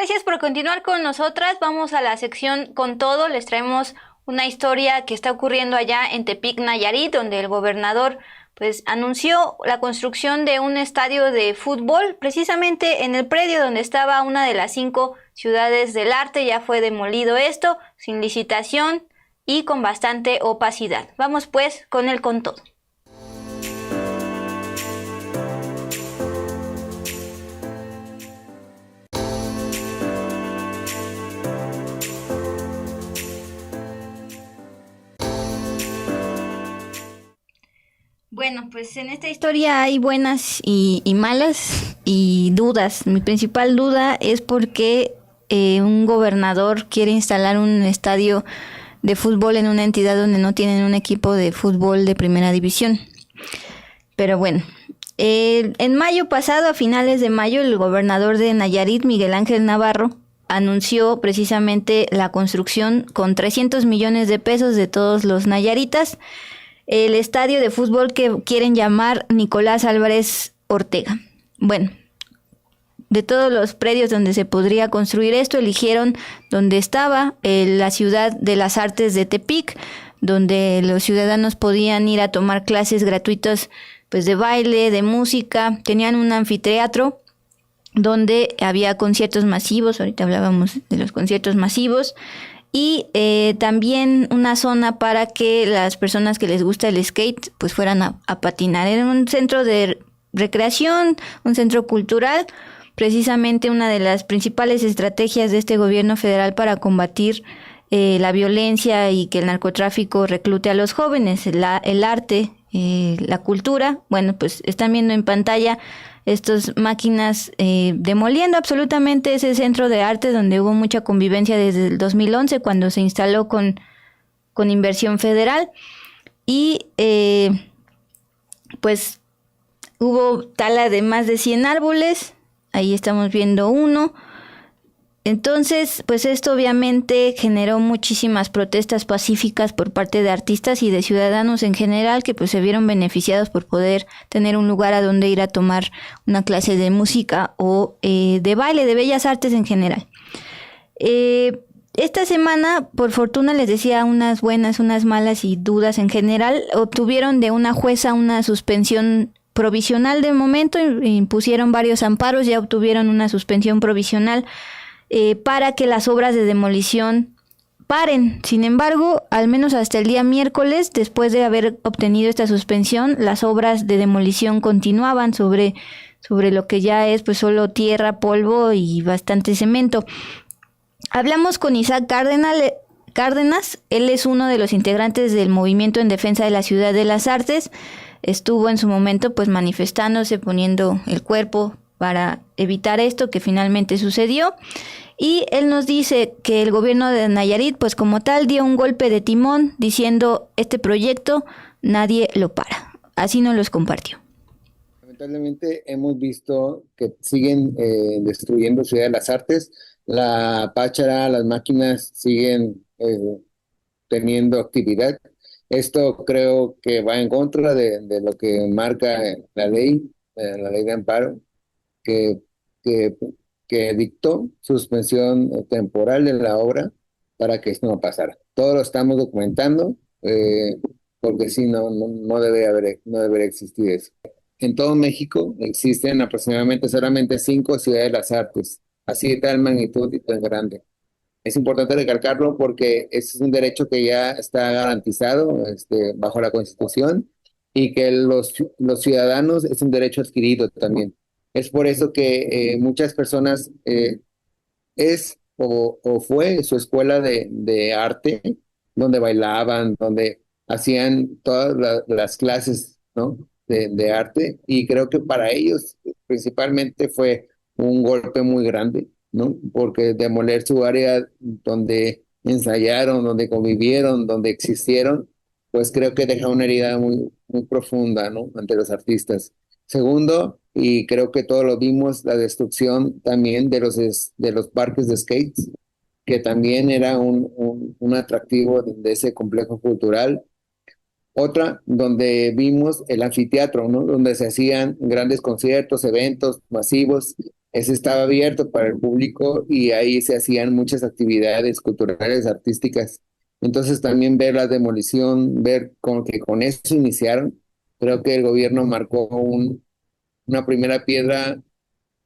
Gracias por continuar con nosotras. Vamos a la sección Con Todo. Les traemos una historia que está ocurriendo allá en Tepic, Nayarit, donde el gobernador pues anunció la construcción de un estadio de fútbol, precisamente en el predio donde estaba una de las 5 ciudades del arte. Ya fue demolido esto, sin licitación y con bastante opacidad. Vamos pues con el Con Todo. Bueno, pues en esta historia hay buenas y malas y dudas. Mi principal duda es porque un gobernador quiere instalar un estadio de fútbol en una entidad donde no tienen un equipo de fútbol de primera división. Pero bueno, en mayo pasado, a finales de mayo, el gobernador de Nayarit, Miguel Ángel Navarro, anunció precisamente la construcción con 300 millones de pesos de todos los nayaritas, el estadio de fútbol que quieren llamar Nicolás Álvarez Ortega. Bueno, de todos los predios donde se podría construir esto, eligieron donde estaba la Ciudad de las Artes de Tepic, donde los ciudadanos podían ir a tomar clases gratuitas pues de baile, de música. Tenían un anfiteatro donde había conciertos masivos, ahorita hablábamos de los conciertos masivos, y también una zona para que las personas que les gusta el skate pues fueran a patinar. Era un centro de recreación, un centro cultural, precisamente una de las principales estrategias de este gobierno federal para combatir la violencia y que el narcotráfico reclute a los jóvenes, el arte, la cultura. Bueno, pues están viendo en pantalla estas máquinas demoliendo absolutamente ese centro de arte donde hubo mucha convivencia desde el 2011 cuando se instaló con inversión federal y pues hubo tala de más de 100 árboles, ahí estamos viendo uno. Entonces, pues esto obviamente generó muchísimas protestas pacíficas por parte de artistas y de ciudadanos en general que pues se vieron beneficiados por poder tener un lugar a donde ir a tomar una clase de música o de baile, de bellas artes en general. Esta semana, por fortuna, les decía, unas buenas, unas malas y dudas en general, obtuvieron de una jueza una suspensión provisional de momento, impusieron varios amparos, ya obtuvieron una suspensión provisional para que las obras de demolición paren. Sin embargo, al menos hasta el día miércoles, después de haber obtenido esta suspensión, las obras de demolición continuaban sobre lo que ya es pues solo tierra, polvo y bastante cemento. Hablamos con Isaac Cárdenas, él es uno de los integrantes del movimiento en defensa de la Ciudad de las Artes. Estuvo en su momento pues manifestándose, poniendo el cuerpo para evitar esto que finalmente sucedió. Y él nos dice que el gobierno de Nayarit, pues como tal, dio un golpe de timón diciendo este proyecto nadie lo para. Así nos los compartió. Lamentablemente hemos visto que siguen destruyendo Ciudad de las Artes. La páchara, las máquinas siguen teniendo actividad. Esto creo que va en contra de lo que marca la ley de amparo, que, que, que dictó suspensión temporal de la obra para que esto no pasara. Todo lo estamos documentando, porque si no debería existir eso. En todo México existen aproximadamente solamente 5 ciudades de las artes, así de tal magnitud y tan grande. Es importante recalcarlo porque ese es un derecho que ya está garantizado bajo la Constitución y que los ciudadanos es un derecho adquirido también. Es por eso que muchas personas o fue su escuela de arte, donde bailaban, donde hacían todas las clases, ¿no? de arte, y creo que para ellos principalmente fue un golpe muy grande, ¿no? Porque demoler su área donde ensayaron, donde convivieron, donde existieron, pues creo que deja una herida muy, muy profunda, ¿no? Ante los artistas. Segundo, y creo que todos lo vimos, la destrucción también de los parques de skates, que también era un atractivo de ese complejo cultural. Otra, donde vimos el anfiteatro, ¿no? Donde se hacían grandes conciertos, eventos masivos, ese estaba abierto para el público y ahí se hacían muchas actividades culturales, artísticas. Entonces también ver la demolición, ver como que con eso iniciaron, creo que el gobierno marcó una primera piedra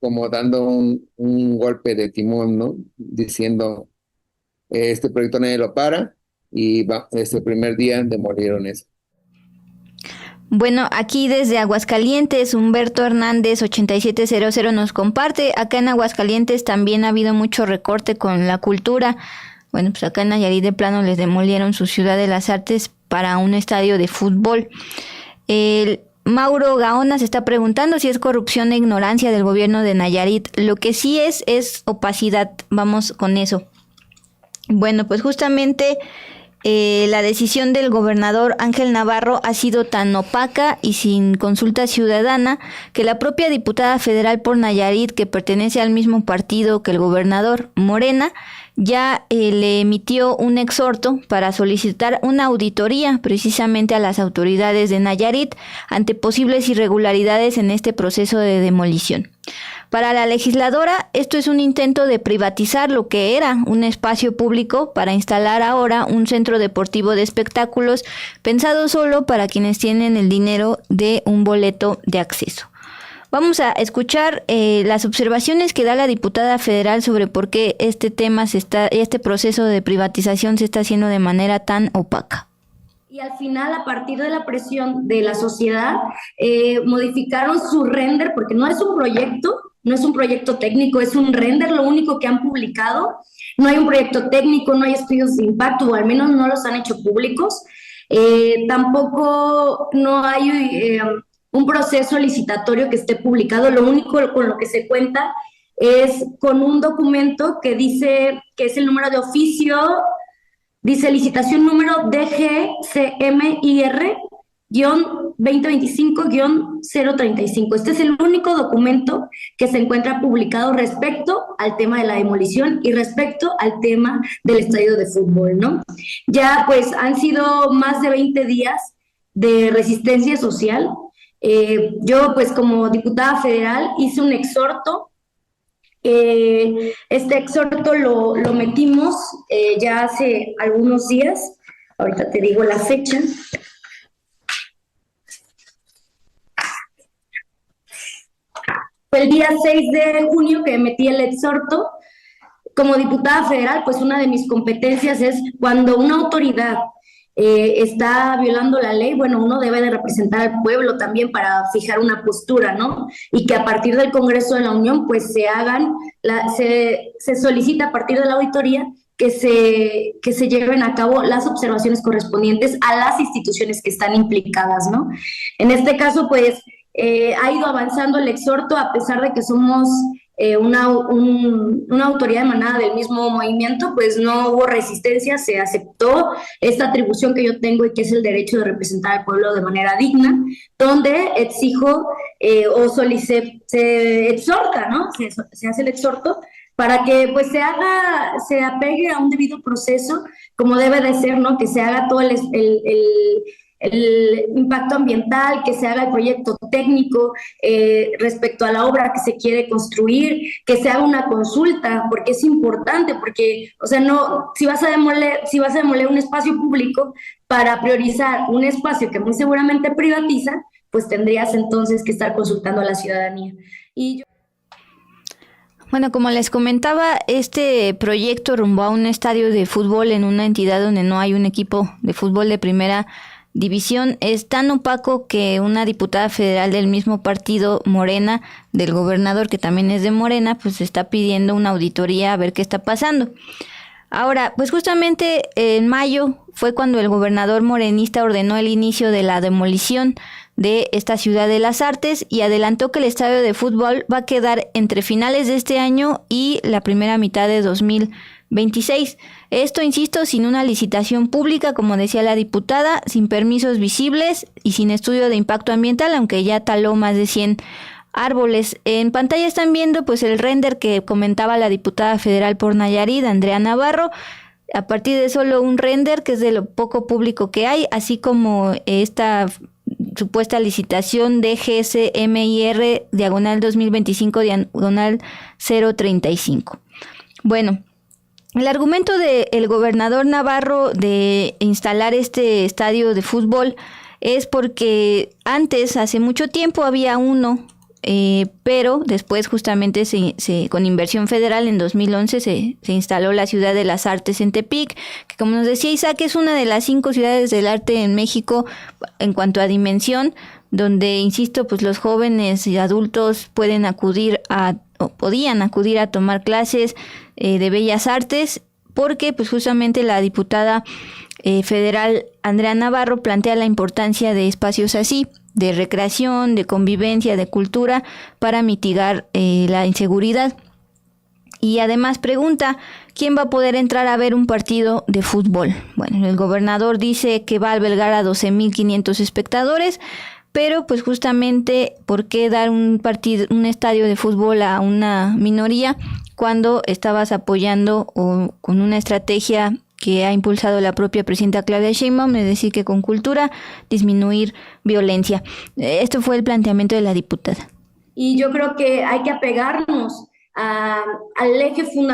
como dando un golpe de timón, ¿no? Diciendo, este proyecto nadie lo para y este primer día demolieron eso. Bueno, aquí desde Aguascalientes, Humberto Hernández 8700 nos comparte. Acá en Aguascalientes también ha habido mucho recorte con la cultura. Bueno, pues acá en Nayarit de plano les demolieron su Ciudad de las Artes para un estadio de fútbol. El Mauro Gaona se está preguntando si es corrupción e ignorancia del gobierno de Nayarit. Lo que sí es opacidad. Vamos con eso. Bueno, pues justamente la decisión del gobernador Ángel Navarro ha sido tan opaca y sin consulta ciudadana que la propia diputada federal por Nayarit, que pertenece al mismo partido que el gobernador, Morena, ya le emitió un exhorto para solicitar una auditoría precisamente a las autoridades de Nayarit ante posibles irregularidades en este proceso de demolición. Para la legisladora, esto es un intento de privatizar lo que era un espacio público para instalar ahora un centro deportivo de espectáculos pensado solo para quienes tienen el dinero de un boleto de acceso. Vamos a escuchar las observaciones que da la diputada federal sobre por qué este proceso de privatización se está haciendo de manera tan opaca. Y al final, a partir de la presión de la sociedad, modificaron su render, porque no es un proyecto técnico, es un render lo único que han publicado. No hay un proyecto técnico, no hay estudios de impacto, o al menos no los han hecho públicos. Tampoco no hay un proceso licitatorio que esté publicado. Lo único con lo que se cuenta es con un documento que dice que es el número de oficio. Dice licitación número DGCMIR-2025-035. Este es el único documento que se encuentra publicado respecto al tema de la demolición y respecto al tema del estadio de fútbol, ¿no? Ya pues han sido más de 20 días de resistencia social. Yo pues como diputada federal hice un exhorto. Este exhorto lo metimos ya hace algunos días, ahorita te digo la fecha. Fue el día 6 de junio que metí el exhorto. Como diputada federal, pues una de mis competencias es cuando una autoridad está violando la ley, bueno, uno debe de representar al pueblo también para fijar una postura, ¿no? Y que a partir del Congreso de la Unión, pues se solicita a partir de la auditoría que se lleven a cabo las observaciones correspondientes a las instituciones que están implicadas, ¿no? En este caso, pues, ha ido avanzando el exhorto a pesar de que somos una autoridad emanada del mismo movimiento, pues no hubo resistencia, se aceptó esta atribución que yo tengo y que es el derecho de representar al pueblo de manera digna, donde exijo se exhorta, ¿no? Se hace el exhorto para que pues se apegue a un debido proceso como debe de ser, ¿no? Que se haga todo el impacto ambiental, que se haga el proyecto técnico respecto a la obra que se quiere construir, que se haga una consulta, porque es importante, porque, o sea, no, si vas a demoler un espacio público para priorizar un espacio que muy seguramente privatiza, pues tendrías entonces que estar consultando a la ciudadanía. Bueno, como les comentaba, este proyecto rumbo a un estadio de fútbol en una entidad donde no hay un equipo de fútbol de primera división es tan opaco que una diputada federal del mismo partido, Morena, del gobernador, que también es de Morena, pues está pidiendo una auditoría a ver qué está pasando. Ahora, pues justamente en mayo fue cuando el gobernador morenista ordenó el inicio de la demolición de esta Ciudad de las Artes y adelantó que el estadio de fútbol va a quedar entre finales de este año y la primera mitad de 2026. Esto, insisto, sin una licitación pública, como decía la diputada, sin permisos visibles y sin estudio de impacto ambiental, aunque ya taló más de 100 árboles. En pantalla están viendo pues el render que comentaba la diputada federal por Nayarit, Andrea Navarro, a partir de solo un render que es de lo poco público que hay, así como esta supuesta licitación de GSMIR diagonal 2025 diagonal 035. Bueno, el argumento del gobernador Navarro de instalar este estadio de fútbol es porque antes, hace mucho tiempo, había uno, pero después justamente con inversión federal en 2011 se instaló la Ciudad de las Artes en Tepic, que como nos decía Isaac, es una de las 5 ciudades del arte en México en cuanto a dimensión, donde, insisto, pues los jóvenes y adultos podían acudir a tomar clases de bellas artes, porque pues justamente la diputada federal Andrea Navarro plantea la importancia de espacios así, de recreación, de convivencia, de cultura, para mitigar la inseguridad. Y además pregunta, ¿quién va a poder entrar a ver un partido de fútbol? Bueno, el gobernador dice que va a albergar a 12,500 espectadores, pero pues justamente, ¿por qué dar un estadio de fútbol a una minoría cuando estabas apoyando con una estrategia que ha impulsado la propia presidenta Claudia Sheinbaum, es decir, que con cultura disminuir violencia? Esto fue el planteamiento de la diputada. Y yo creo que hay que apegarnos al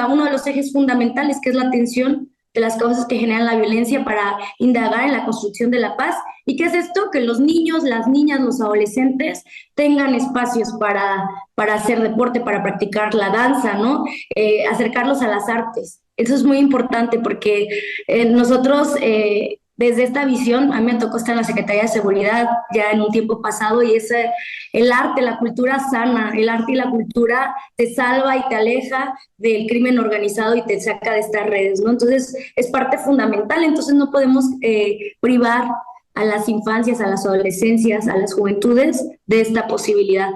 uno de los ejes fundamentales, que es la atención de las causas que generan la violencia, para indagar en la construcción de la paz. ¿Y qué es esto? Que los niños, las niñas, los adolescentes tengan espacios para hacer deporte, para practicar la danza, ¿no? Acercarlos a las artes. Eso es muy importante porque nosotros, desde esta visión, a mí me tocó estar en la Secretaría de Seguridad ya en un tiempo pasado, y el arte, la cultura sana, el arte y la cultura te salva y te aleja del crimen organizado y te saca de estas redes, ¿no? Entonces, es parte fundamental. Entonces no podemos privar a las infancias, a las adolescencias, a las juventudes de esta posibilidad.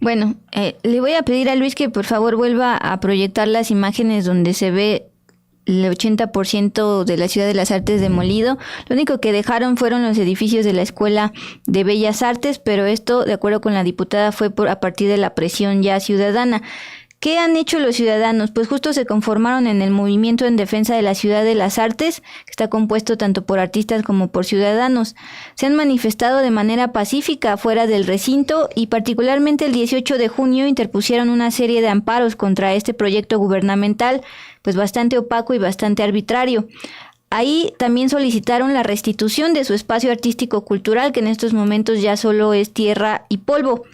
Bueno, le voy a pedir a Luis que por favor vuelva a proyectar las imágenes donde se ve el 80% de la Ciudad de las Artes demolido. Lo único que dejaron fueron los edificios de la Escuela de Bellas Artes, pero esto, de acuerdo con la diputada, fue a partir de la presión ya ciudadana. ¿Qué han hecho los ciudadanos? Pues justo se conformaron en el movimiento en defensa de la Ciudad de las Artes, que está compuesto tanto por artistas como por ciudadanos. Se han manifestado de manera pacífica fuera del recinto, y particularmente el 18 de junio interpusieron una serie de amparos contra este proyecto gubernamental, pues bastante opaco y bastante arbitrario. Ahí también solicitaron la restitución de su espacio artístico-cultural, que en estos momentos ya solo es tierra y polvo.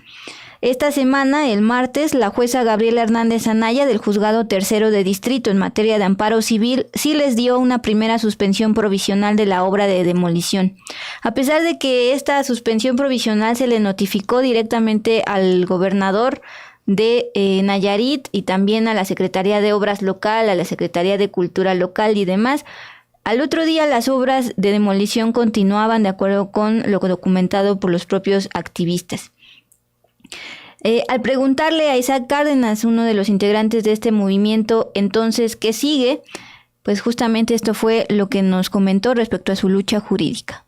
Esta semana, el martes, la jueza Gabriela Hernández Anaya del Juzgado Tercero de Distrito en materia de amparo civil sí les dio una primera suspensión provisional de la obra de demolición. A pesar de que esta suspensión provisional se le notificó directamente al gobernador de Nayarit y también a la Secretaría de Obras Local, a la Secretaría de Cultura Local y demás, al otro día las obras de demolición continuaban, de acuerdo con lo documentado por los propios activistas. Al preguntarle a Isaac Cárdenas, uno de los integrantes de este movimiento, entonces, ¿qué sigue? Pues justamente esto fue lo que nos comentó respecto a su lucha jurídica.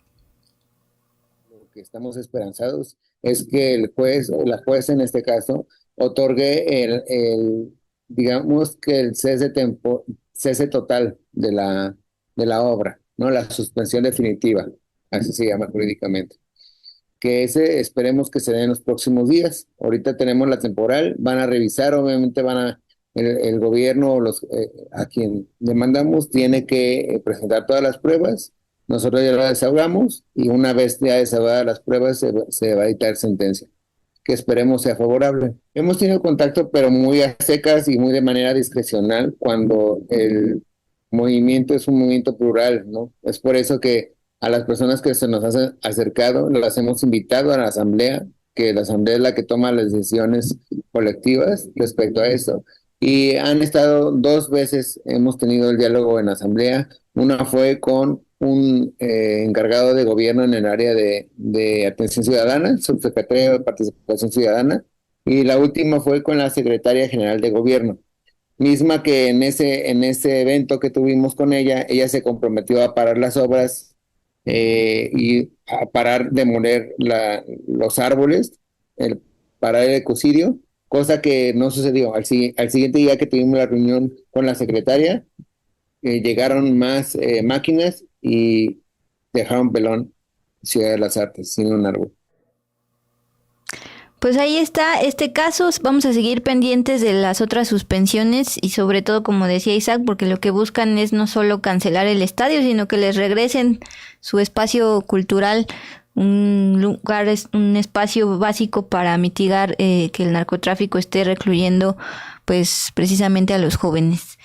Lo que estamos esperanzados es que el juez o la jueza en este caso otorgue digamos que el cese total de la obra, ¿no? La suspensión definitiva, así se llama jurídicamente. Que esperemos que se dé en los próximos días. Ahorita tenemos la temporal, van a revisar, obviamente el gobierno, a quien demandamos, tiene que presentar todas las pruebas. Nosotros ya las desahogamos, y una vez ya desahogadas las pruebas se va a dictar sentencia, que esperemos sea favorable. Hemos tenido contacto, pero muy a secas y muy de manera discrecional, cuando el movimiento es un movimiento plural, ¿no? Es por eso que a las personas que se nos han acercado, las hemos invitado a la asamblea, que la asamblea es la que toma las decisiones colectivas respecto a eso. Y han estado 2 veces, hemos tenido el diálogo en la asamblea. Una fue con un encargado de gobierno en el área de atención ciudadana, subsecretario de participación ciudadana, y la última fue con la secretaria general de gobierno, misma que en ese evento que tuvimos con ella se comprometió a parar las obras y a parar de moler los árboles, parar el ecocidio, cosa que no sucedió. Al siguiente día que tuvimos la reunión con la secretaria, llegaron más máquinas y dejaron pelón Ciudad de las Artes, sin un árbol. Pues ahí está este caso. Vamos a seguir pendientes de las otras suspensiones y sobre todo, como decía Isaac, porque lo que buscan es no solo cancelar el estadio, sino que les regresen su espacio cultural, un lugar, un espacio básico para mitigar que el narcotráfico esté recluyendo pues precisamente a los jóvenes.